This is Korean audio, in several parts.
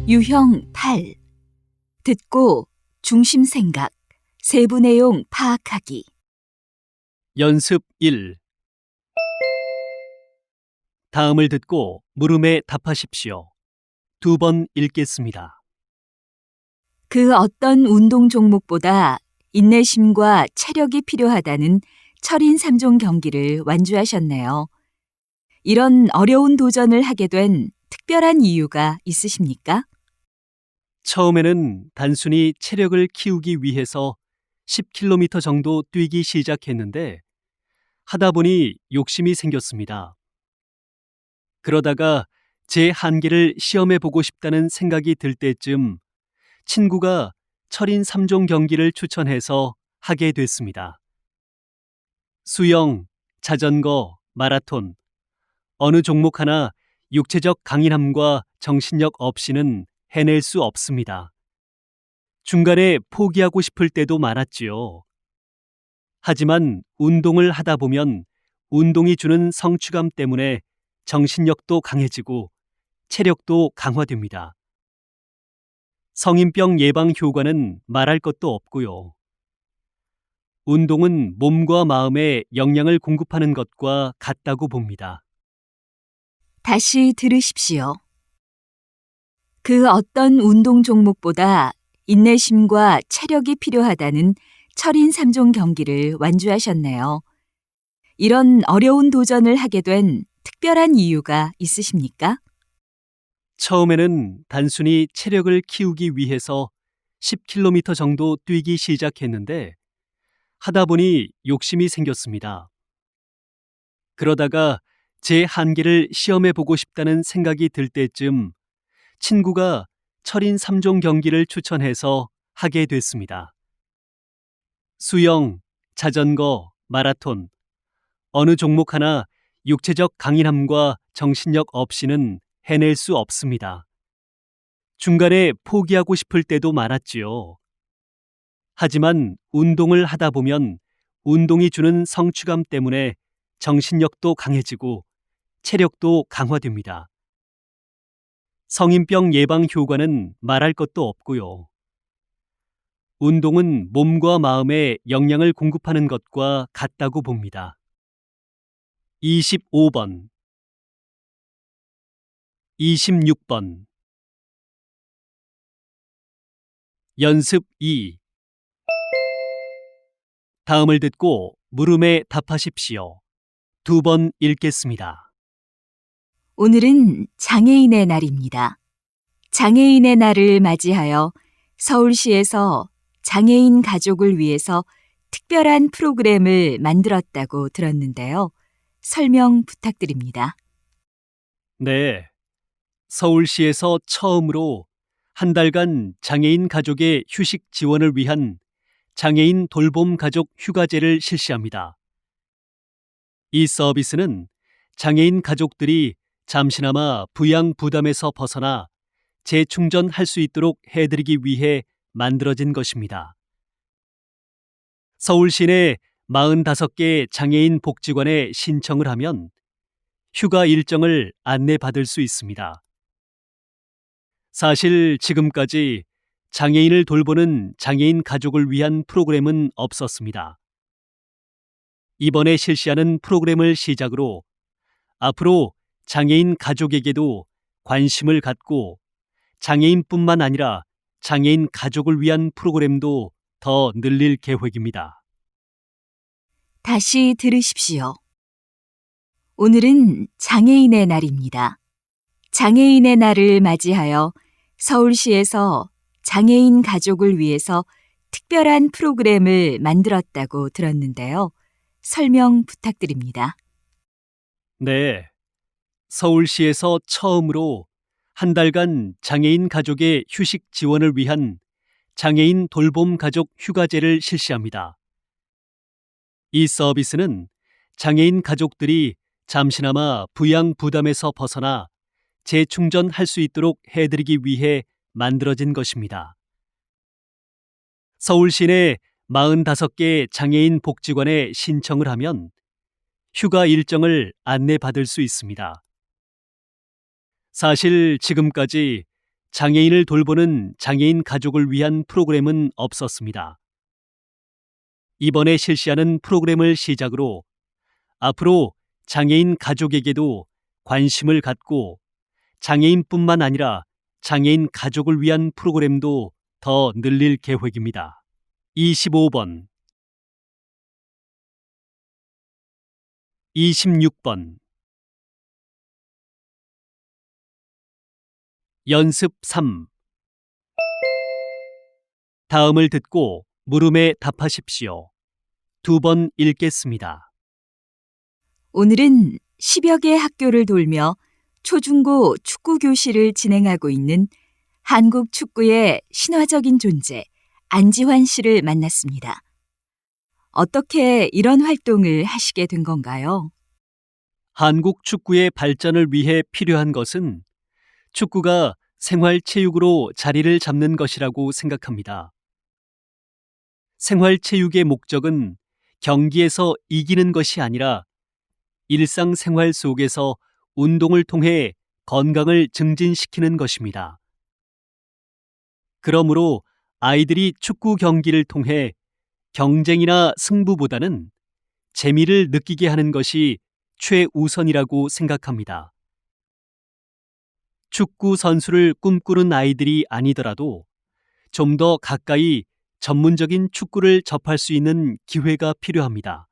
유형 8. 듣고 중심 생각, 세부 내용 파악하기. 연습 1. 다음을 듣고 물음에 답하십시오. 2번 읽겠습니다. 그 어떤 운동 종목보다 인내심과 체력이 필요하다는 철인 3종 경기를 완주하셨네요. 이런 어려운 도전을 하게 된 특별한 이유가 있으십니까? 처음에는 단순히 체력을 키우기 위해서 10km 정도 뛰기 시작했는데 하다 보니 욕심이 생겼습니다. 그러다가 제 한계를 시험해 보고 싶다는 생각이 들 때쯤 친구가 철인 3종 경기를 추천해서 하게 됐습니다. 수영, 자전거, 마라톤, 어느 종목 하나 육체적 강인함과 정신력 없이는 해낼 수 없습니다. 중간에 포기하고 싶을 때도 많았지요. 하지만 운동을 하다 보면 운동이 주는 성취감 때문에 정신력도 강해지고 체력도 강화됩니다. 성인병 예방 효과는 말할 것도 없고요. 운동은 몸과 마음에 영양을 공급하는 것과 같다고 봅니다. 다시 들으십시오. 그 어떤 운동 종목보다 인내심과 체력이 필요하다는 철인 3종 경기를 완주하셨네요. 이런 어려운 도전을 하게 된 특별한 이유가 있으십니까? 처음에는 단순히 체력을 키우기 위해서 10km 정도 뛰기 시작했는데 하다 보니 욕심이 생겼습니다. 그러다가 제 한계를 시험해 보고 싶다는 생각이 들 때쯤 친구가 철인 3종 경기를 추천해서 하게 됐습니다. 수영, 자전거, 마라톤, 어느 종목 하나 육체적 강인함과 정신력 없이는 해낼 수 없습니다. 중간에 포기하고 싶을 때도 많았지요. 하지만 운동을 하다 보면 운동이 주는 성취감 때문에 정신력도 강해지고 체력도 강화됩니다. 성인병 예방 효과는 말할 것도 없고요. 운동은 몸과 마음에 영양을 공급하는 것과 같다고 봅니다. 25번, 26번. 연습 2. 다음을 듣고 물음에 답하십시오. 2번 읽겠습니다. 오늘은 장애인의 날입니다. 장애인의 날을 맞이하여 서울시에서 장애인 가족을 위해서 특별한 프로그램을 만들었다고 들었는데요. 설명 부탁드립니다. 네, 서울시에서 처음으로 한 달간 장애인 가족의 휴식 지원을 위한 장애인 돌봄 가족 휴가제를 실시합니다. 이 서비스는 장애인 가족들이 잠시나마 부양 부담에서 벗어나 재충전할 수 있도록 해드리기 위해 만들어진 것입니다. 서울시 내 45개 장애인 복지관에 신청을 하면 휴가 일정을 안내받을 수 있습니다. 사실 지금까지 장애인을 돌보는 장애인 가족을 위한 프로그램은 없었습니다. 이번에 실시하는 프로그램을 시작으로 앞으로 장애인 가족에게도 관심을 갖고 장애인뿐만 아니라 장애인 가족을 위한 프로그램도 더 늘릴 계획입니다. 다시 들으십시오. 오늘은 장애인의 날입니다. 장애인의 날을 맞이하여 서울시에서 장애인 가족을 위해서 특별한 프로그램을 만들었다고 들었는데요. 설명 부탁드립니다. 네, 서울시에서 처음으로 한 달간 장애인 가족의 휴식 지원을 위한 장애인 돌봄 가족 휴가제를 실시합니다. 이 서비스는 장애인 가족들이 잠시나마 부양 부담에서 벗어나 재충전할 수 있도록 해드리기 위해 만들어진 것입니다. 서울시 내 45개 장애인 복지관에 신청을 하면 휴가 일정을 안내받을 수 있습니다. 사실 지금까지 장애인을 돌보는 장애인 가족을 위한 프로그램은 없었습니다. 이번에 실시하는 프로그램을 시작으로 앞으로 장애인 가족에게도 관심을 갖고 장애인뿐만 아니라 장애인 가족을 위한 프로그램도 더 늘릴 계획입니다. 25번, 26번. 연습 3. 다음을 듣고 물음에 답하십시오. 2번 읽겠습니다. 오늘은 10여 개 학교를 돌며 초중고 축구 교실을 진행하고 있는 한국 축구의 신화적인 존재 안지환 씨를 만났습니다. 어떻게 이런 활동을 하시게 된 건가요? 한국 축구의 발전을 위해 필요한 것은 축구가 생활체육으로 자리를 잡는 것이라고 생각합니다. 생활체육의 목적은 경기에서 이기는 것이 아니라 일상생활 속에서 운동을 통해 건강을 증진시키는 것입니다. 그러므로 아이들이 축구 경기를 통해 경쟁이나 승부보다는 재미를 느끼게 하는 것이 최우선이라고 생각합니다. 축구 선수를 꿈꾸는 아이들이 아니더라도 좀 더 가까이 전문적인 축구를 접할 수 있는 기회가 필요합니다.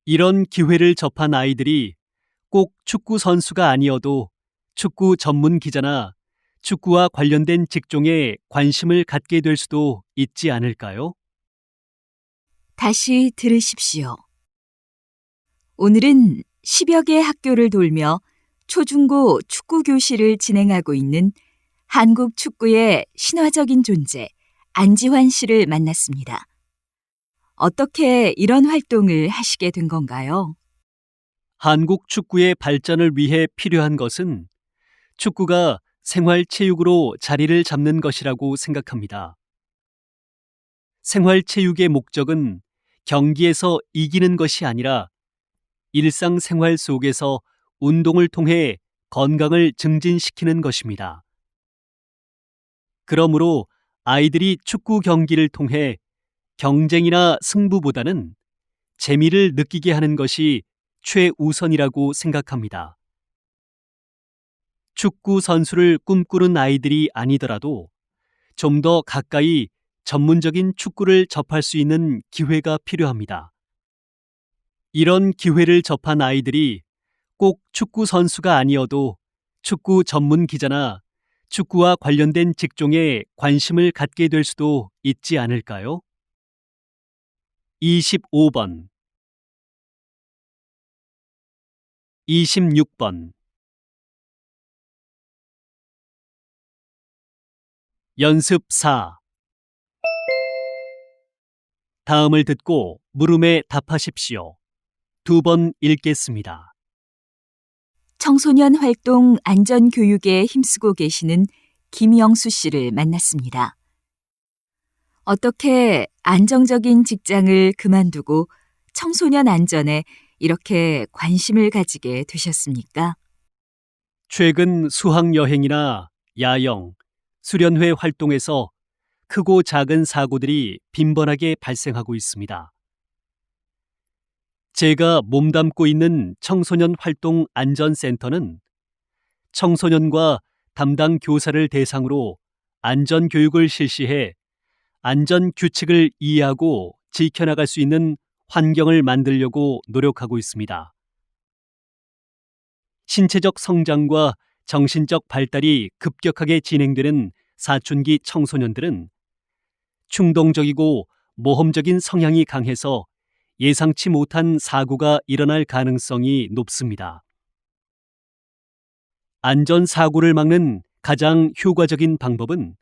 이런 기회를 접한 아이들이 꼭 축구 선수가 아니어도 축구 전문 기자나 축구와 관련된 직종에 관심을 갖게 될 수도 있지 않을까요? 다시 들으십시오. 오늘은 10여 개 학교를 돌며 초중고 축구 교실을 진행하고 있는 한국 축구의 신화적인 존재 안지환 씨를 만났습니다. 어떻게 이런 활동을 하시게 된 건가요? 한국 축구의 발전을 위해 필요한 것은 축구가 생활체육으로 자리를 잡는 것이라고 생각합니다. 생활체육의 목적은 경기에서 이기는 것이 아니라 일상생활 속에서 운동을 통해 건강을 증진시키는 것입니다. 그러므로 아이들이 축구 경기를 통해 경쟁이나 승부보다는 재미를 느끼게 하는 것이 최우선이라고 생각합니다. 축구 선수를 꿈꾸는 아이들이 아니더라도 좀 더 가까이 전문적인 축구를 접할 수 있는 기회가 필요합니다. 이런 기회를 접한 아이들이 꼭 축구 선수가 아니어도 축구 전문 기자나 축구와 관련된 직종에 관심을 갖게 될 수도 있지 않을까요? 25번, 26번. 연습 4. 다음을 듣고 물음에 답하십시오. 2번 읽겠습니다. 청소년 활동 안전 교육에 힘쓰고 계시는 김영수 씨를 만났습니다. 어떻게 안정적인 직장을 그만두고 청소년 안전에 이렇게 관심을 가지게 되셨습니까? 최근 수학여행이나 야영, 수련회 활동에서 크고 작은 사고들이 빈번하게 발생하고 있습니다. 제가 몸담고 있는 청소년 활동 안전센터는 청소년과 담당 교사를 대상으로 안전 교육을 실시해 안전 규칙을 이해하고 지켜나갈 수 있는 환경을 만들려고 노력하고 있습니다. 신체적 성장과 정신적 발달이 급격하게 진행되는 사춘기 청소년들은 충동적이고 모험적인 성향이 강해서 예상치 못한 사고가 일어날 가능성이 높습니다. 안전사고를 막는 가장 효과적인 방법은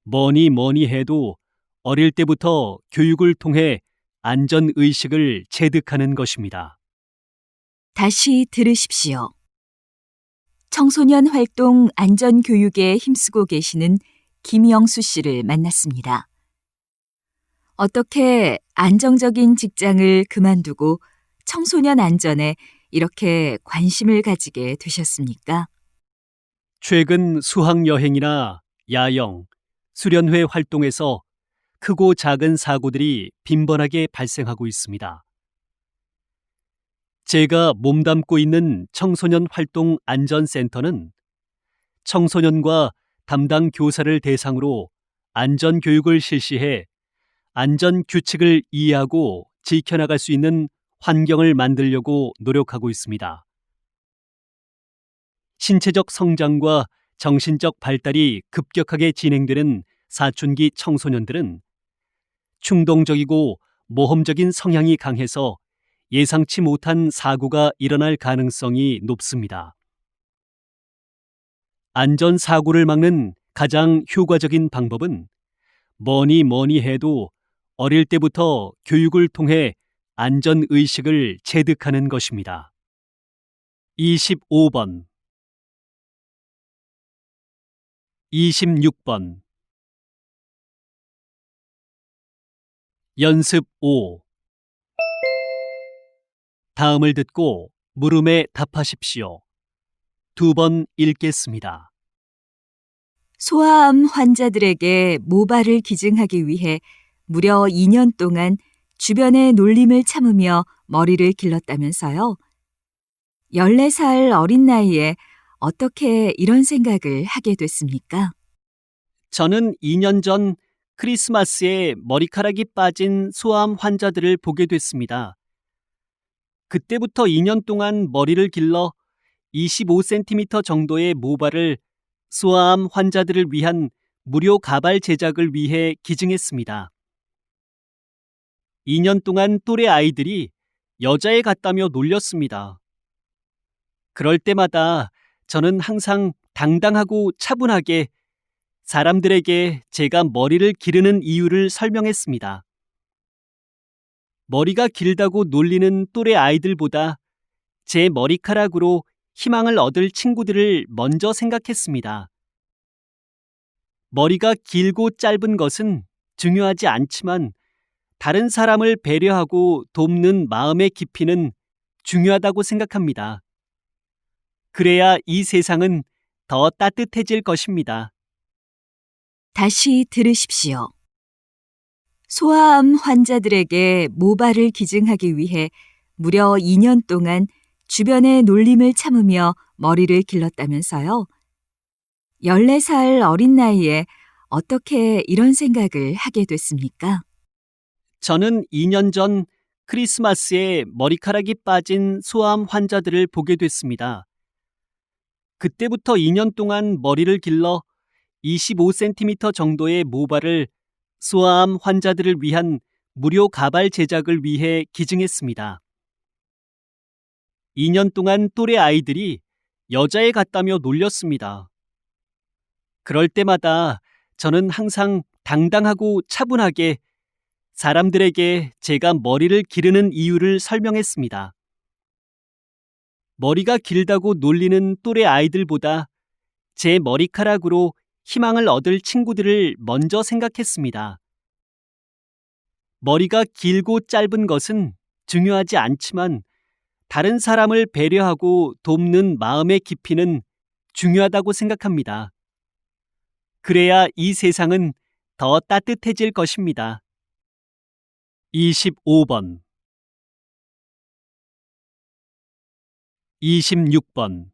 뭐니 해도 어릴 때부터 교육을 통해 안전의식을 체득하는 것입니다. 다시 들으십시오. 청소년 활동 안전 교육에 힘쓰고 계시는 김영수 씨를 만났습니다. 어떻게 안정적인 직장을 그만두고 청소년 안전에 이렇게 관심을 가지게 되셨습니까? 최근 수학여행이나 야영, 수련회 활동에서 크고 작은 사고들이 빈번하게 발생하고 있습니다. 제가 몸담고 있는 청소년 활동 안전센터는 청소년과 담당 교사를 대상으로 안전 교육을 실시해 안전 규칙을 이해하고 지켜나갈 수 있는 환경을 만들려고 노력하고 있습니다. 신체적 성장과 정신적 발달이 급격하게 진행되는 사춘기 청소년들은 충동적이고 모험적인 성향이 강해서 예상치 못한 사고가 일어날 가능성이 높습니다. 안전사고를 막는 가장 효과적인 방법은 뭐니 해도 어릴 때부터 교육을 통해 안전의식을 체득하는 것입니다. 25번, 26번. 연습 5. 다음을 듣고 물음에 답하십시오. 2번 읽겠습니다. 소아암 환자들에게 모발을 기증하기 위해 무려 2년 동안 주변의 놀림을 참으며 머리를 길렀다면서요. 14살 어린 나이에 어떻게 이런 생각을 하게 됐습니까? 저는 2년 전 크리스마스에 머리카락이 빠진 소아암 환자들을 보게 됐습니다. 그때부터 2년 동안 머리를 길러 25cm 정도의 모발을 소아암 환자들을 위한 무료 가발 제작을 위해 기증했습니다. 2년 동안 또래 아이들이 여자애 같다며 놀렸습니다. 그럴 때마다 저는 항상 당당하고 차분하게 사람들에게 제가 머리를 기르는 이유를 설명했습니다. 머리가 길다고 놀리는 또래 아이들보다 제 머리카락으로 희망을 얻을 친구들을 먼저 생각했습니다. 머리가 길고 짧은 것은 중요하지 않지만 다른 사람을 배려하고 돕는 마음의 깊이는 중요하다고 생각합니다. 그래야 이 세상은 더 따뜻해질 것입니다. 다시 들으십시오. 소아암 환자들에게 모발을 기증하기 위해 무려 2년 동안 주변의 놀림을 참으며 머리를 길렀다면서요. 14살 어린 나이에 어떻게 이런 생각을 하게 됐습니까? 저는 2년 전 크리스마스에 머리카락이 빠진 소아암 환자들을 보게 됐습니다. 그때부터 2년 동안 머리를 길러 25cm 정도의 모발을 소아암 환자들을 위한 무료 가발 제작을 위해 기증했습니다. 2년 동안 또래 아이들이 여자애 같다며 놀렸습니다. 그럴 때마다 저는 항상 당당하고 차분하게 사람들에게 제가 머리를 기르는 이유를 설명했습니다. 머리가 길다고 놀리는 또래 아이들보다 제 머리카락으로 희망을 얻을 친구들을 먼저 생각했습니다. 머리가 길고 짧은 것은 중요하지 않지만 다른 사람을 배려하고 돕는 마음의 깊이는 중요하다고 생각합니다. 그래야 이 세상은 더 따뜻해질 것입니다. 25번, 26번.